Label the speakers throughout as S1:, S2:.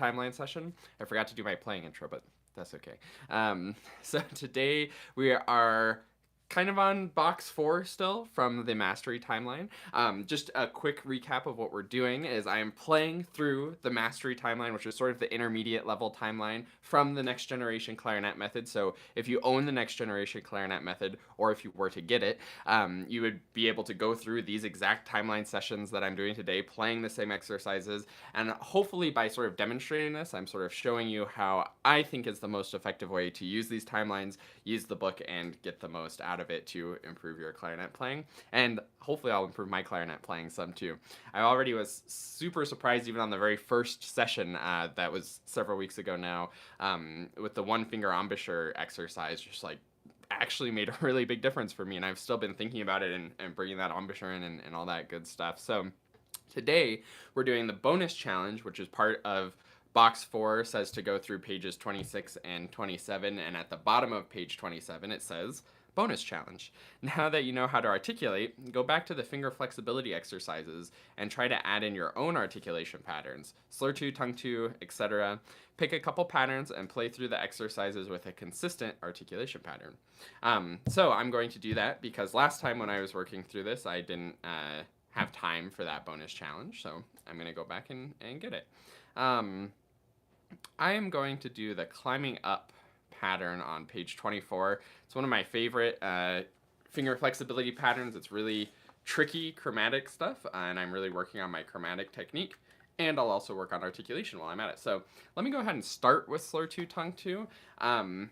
S1: timeline session. I forgot to do my playing intro, but that's okay. So today we are kind of on box 4 still from the Mastery timeline. Just a quick recap of what we're doing is I am playing through the Mastery timeline, which is sort of the intermediate level timeline from the Next Generation Clarinet method. So if you own the Next Generation Clarinet method, or if you were to get it, you would be able to go through these exact timeline sessions that I'm doing today, playing the same exercises, and hopefully by sort of demonstrating this, I'm sort of showing you how I think is the most effective way to use these timelines, use the book, and get the most out of it to improve your clarinet playing. And hopefully I'll improve my clarinet playing some too. I already was super surprised even on the very first session that was several weeks ago now with the one finger embouchure exercise, just like actually made a really big difference for me, and I've still been thinking about it and bringing that embouchure in and all that good stuff. So today we're doing the bonus challenge, which is part of box 4, says to go through pages 26 and 27, and at the bottom of page 27 it says bonus challenge. Now that you know how to articulate, go back to the finger flexibility exercises and try to add in your own articulation patterns, slur to, tongue to, etc. Pick a couple patterns and play through the exercises with a consistent articulation pattern. So I'm going to do that because last time when I was working through this, I didn't have time for that bonus challenge, so I'm going to go back and get it. I am going to do the climbing up pattern on page 24. It's one of my favorite finger flexibility patterns. It's really tricky chromatic stuff, and I'm really working on my chromatic technique, and I'll also work on articulation while I'm at it. So let me go ahead and start with slur to, tongue to. I'm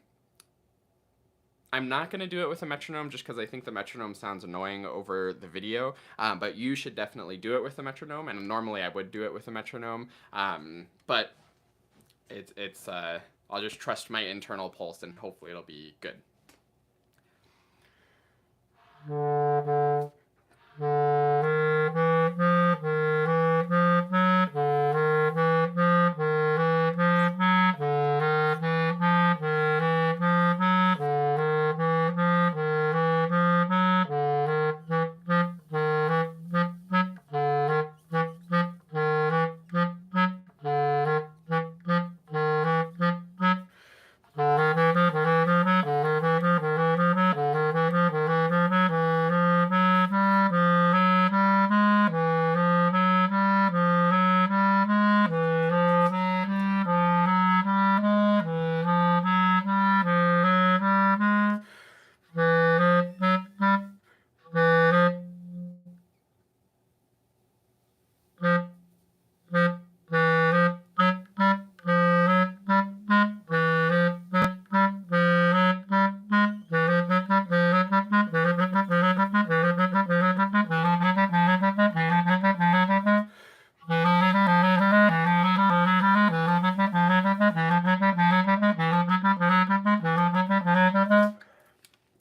S1: not going to do it with a metronome just because I think the metronome sounds annoying over the video, but you should definitely do it with a metronome, and normally I would do it with a metronome, but I'll just trust my internal pulse and hopefully it'll be good.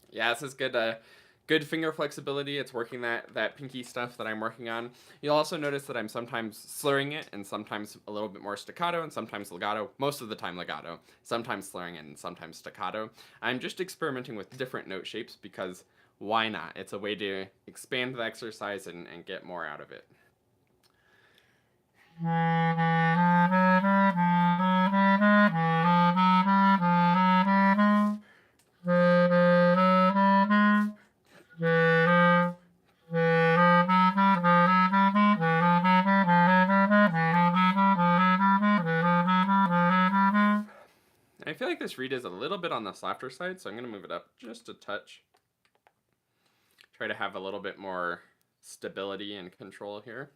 S1: Yeah, this is good. Good finger flexibility. It's working that pinky stuff that I'm working on. You'll also notice that I'm sometimes slurring it, and sometimes a little bit more staccato, and sometimes legato. Most of the time legato. Sometimes slurring it, and sometimes staccato. I'm just experimenting with different note shapes because why not? It's a way to expand the exercise and get more out of it. I feel like this reed is a little bit on the softer side, so I'm going to move it up just a touch. Try to have a little bit more stability and control here.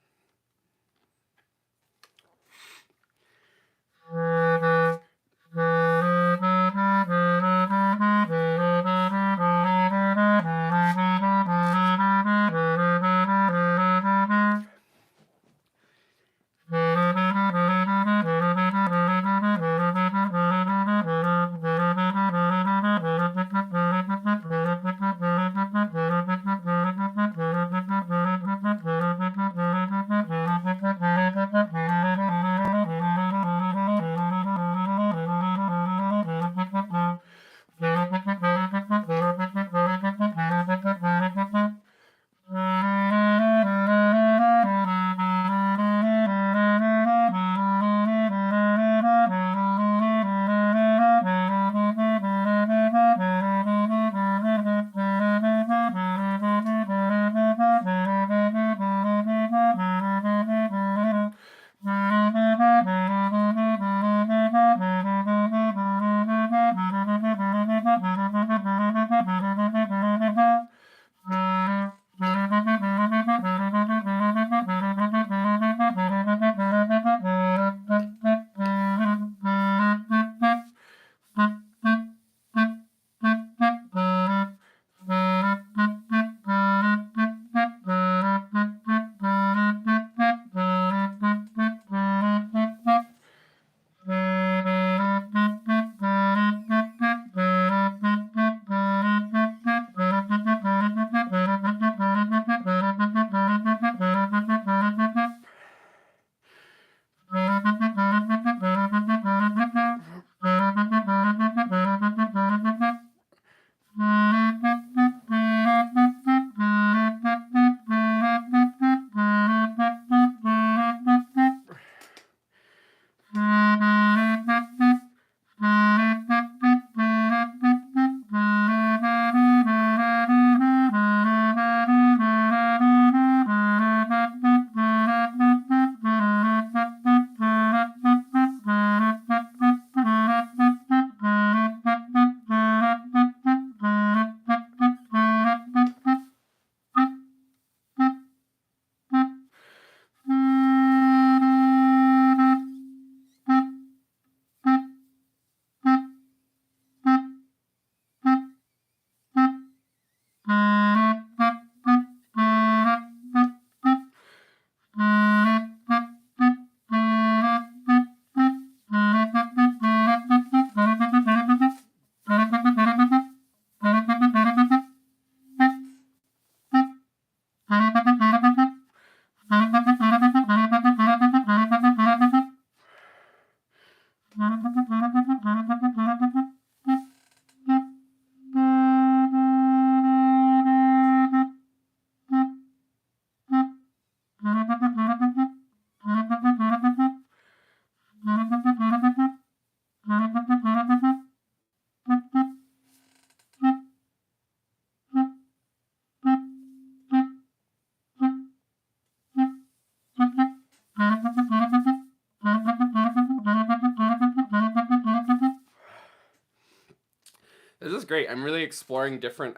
S1: This is great. I'm really exploring different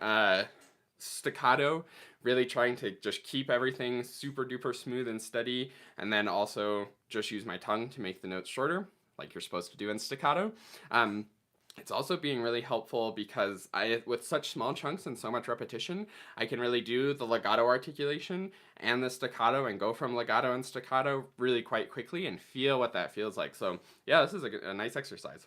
S1: staccato, really trying to just keep everything super duper smooth and steady, and then also just use my tongue to make the notes shorter, like you're supposed to do in staccato. It's also being really helpful because with such small chunks and so much repetition, I can really do the legato articulation and the staccato and go from legato and staccato really quite quickly and feel what that feels like. So yeah, this is a nice exercise.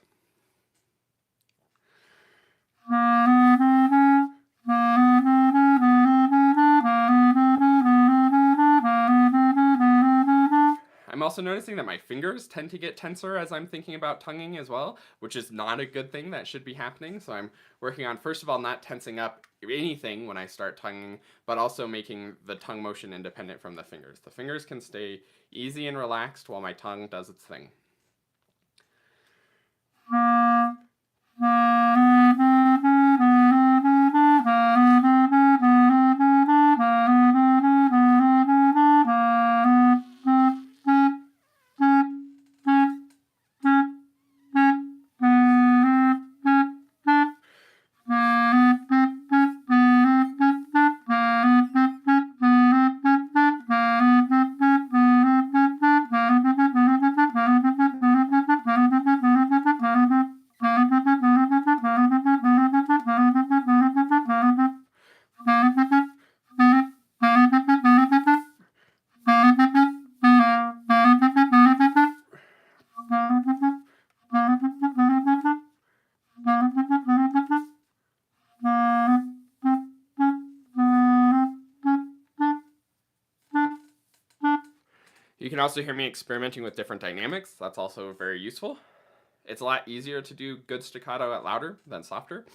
S1: I'm also noticing that my fingers tend to get tenser as I'm thinking about tonguing as well, which is not a good thing that should be happening. So I'm working on, first of all, not tensing up anything when I start tonguing, but also making the tongue motion independent from the fingers. The fingers can stay easy and relaxed while my tongue does its thing. You can also hear me experimenting with different dynamics. That's also very useful. It's a lot easier to do good staccato at louder than softer.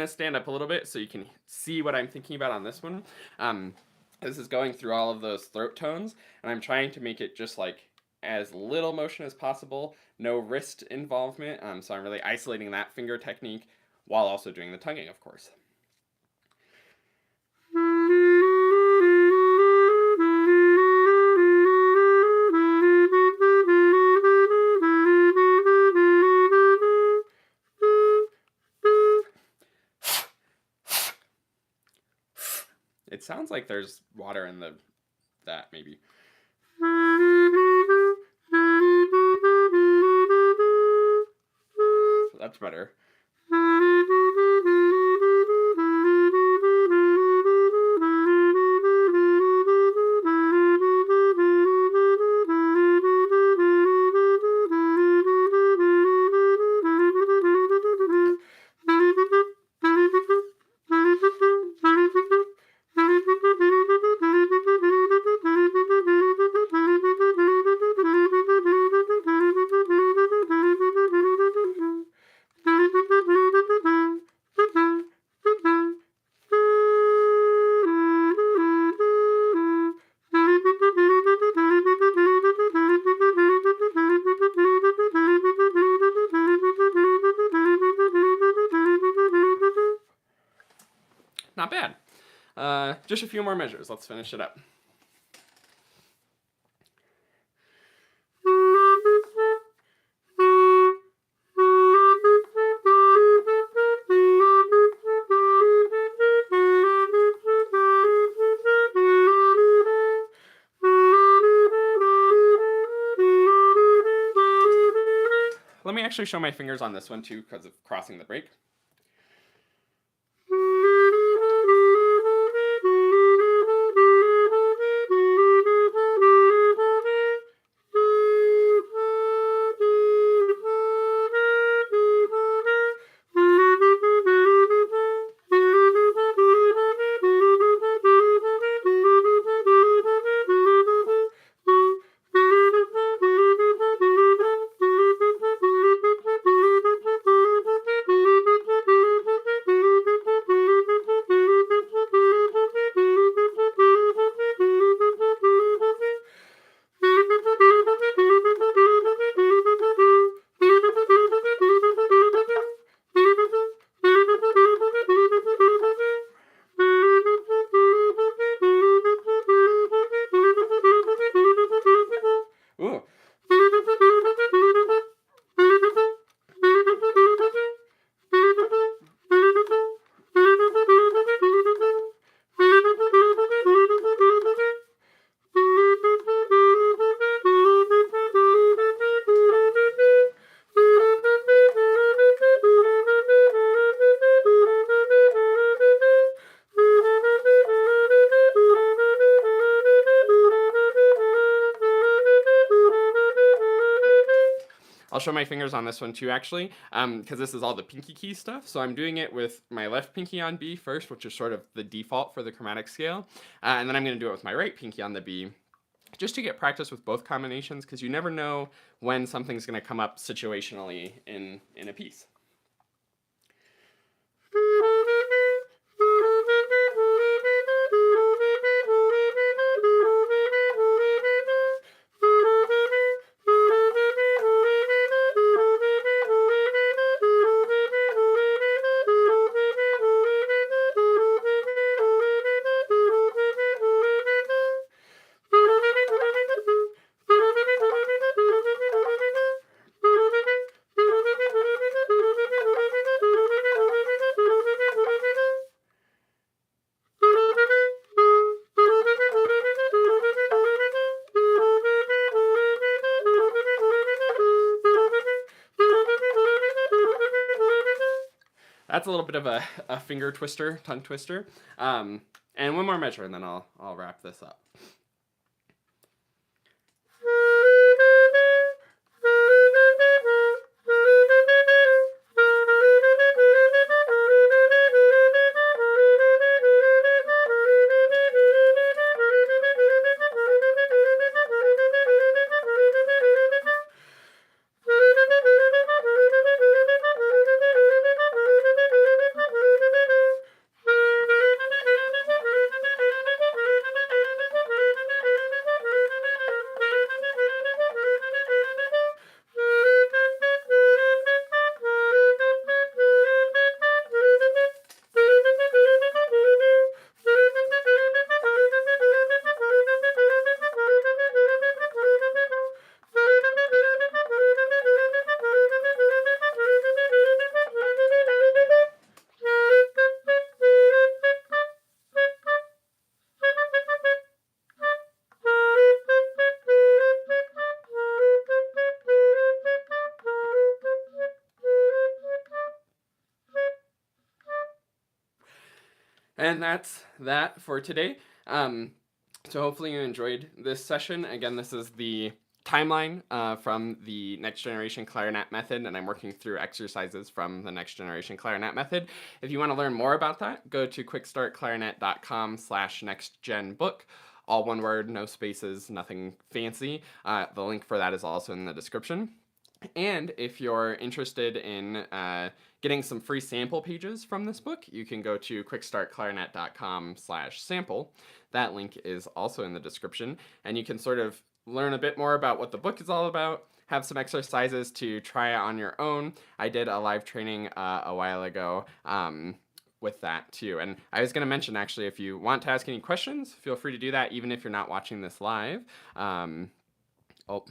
S1: Stand up a little bit so you can see what I'm thinking about on this one. This is going through all of those throat tones, and I'm trying to make it just like as little motion as possible, no wrist involvement. So I'm really isolating that finger technique while also doing the tonguing, of course. It sounds like there's water in that maybe. That's better. not bad. Just a few more measures. Let's finish it up. Let me actually show my fingers on this one too because of crossing the break. Ooh. I'll show my fingers on this one too, actually, because this is all the pinky key stuff. So I'm doing it with my left pinky on B first, which is sort of the default for the chromatic scale. And then I'm going to do it with my right pinky on the B, just to get practice with both combinations, because you never know when something's going to come up situationally in a piece. That's a little bit of a finger twister, tongue twister. And one more measure, and then I'll wrap this up. And that's that for today. So hopefully you enjoyed this session. Again, this is the timeline from the Next Generation Clarinet method, and I'm working through exercises from the Next Generation Clarinet method. If you want to learn more about that, go to quickstartclarinet.com/nextgenbook. All one word, no spaces, nothing fancy. The link for that is also in the description. And if you're interested in getting some free sample pages from this book, you can go to quickstartclarinet.com/sample. That link is also in the description, and you can sort of learn a bit more about what the book is all about, have some exercises to try on your own. I did a live training a while ago with that too. And I was going to mention, actually, if you want to ask any questions, feel free to do that, even if you're not watching this live. Oh,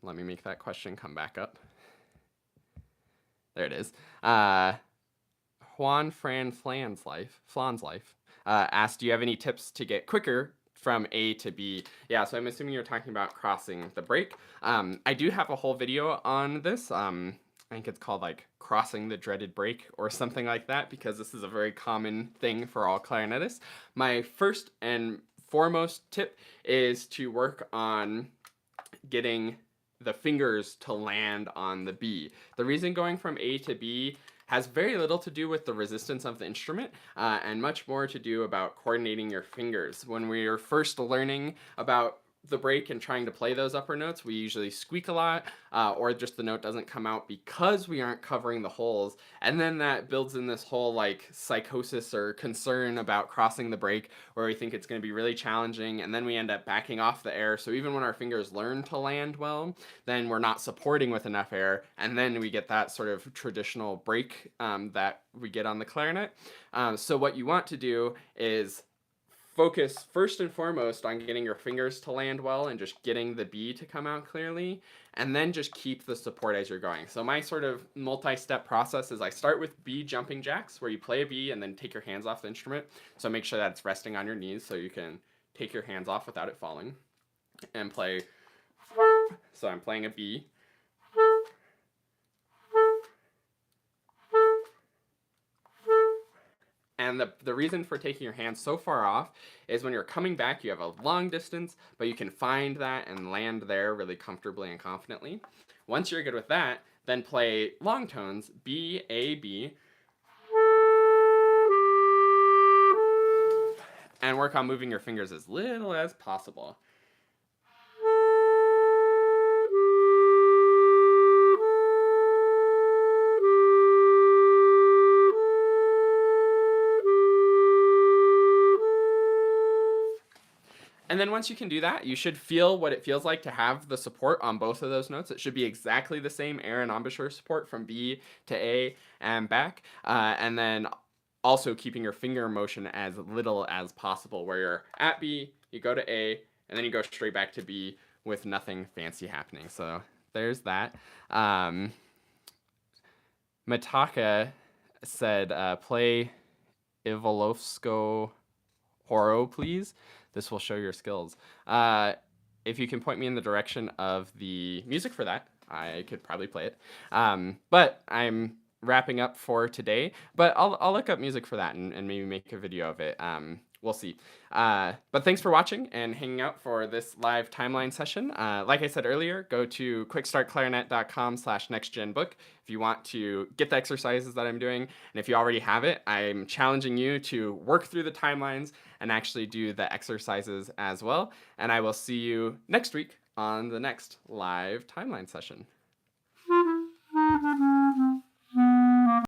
S1: let me make that question come back up. There it is. Juan Fran Flan's life asked, do you have any tips to get quicker from A to B? Yeah, so I'm assuming you're talking about crossing the break. I do have a whole video on this. I think it's called like crossing the dreaded break or something like that, because this is a very common thing for all clarinetists. My first and foremost tip is to work on getting the fingers to land on the B. The reason going from A to B has very little to do with the resistance of the instrument and much more to do about coordinating your fingers. When we're first learning about the break and trying to play those upper notes, we usually squeak a lot or just the note doesn't come out because we aren't covering the holes. And then that builds in this whole like psychosis or concern about crossing the break where we think it's going to be really challenging, and then we end up backing off the air. So even when our fingers learn to land well, then we're not supporting with enough air, and then we get that sort of traditional break that we get on the clarinet. So what you want to do is focus first and foremost on getting your fingers to land well and just getting the B to come out clearly, and then just keep the support as you're going. So my sort of multi-step process is I start with B jumping jacks, where you play a B and then take your hands off the instrument. So make sure that it's resting on your knees so you can take your hands off without it falling, and play. So I'm playing a B. And the reason for taking your hands so far off is when you're coming back, you have a long distance, but you can find that and land there really comfortably and confidently. Once you're good with that, then play long tones, B, A, B, and work on moving your fingers as little as possible. And then once you can do that, you should feel what it feels like to have the support on both of those notes. It should be exactly the same air and embouchure support from B to A and back. And then also keeping your finger motion as little as possible, where you're at B, you go to A, and then you go straight back to B with nothing fancy happening. So there's that. Mataka said, play Ivolovsko Horo, please. This will show your skills. If you can point me in the direction of the music for that, I could probably play it. But I'm wrapping up for today. But I'll look up music for that and maybe make a video of it. We'll see. But thanks for watching and hanging out for this live timeline session. Like I said earlier, go to quickstartclarinet.com/nextgenbook if you want to get the exercises that I'm doing. And if you already have it, I'm challenging you to work through the timelines and actually do the exercises as well. And I will see you next week on the next live timeline session.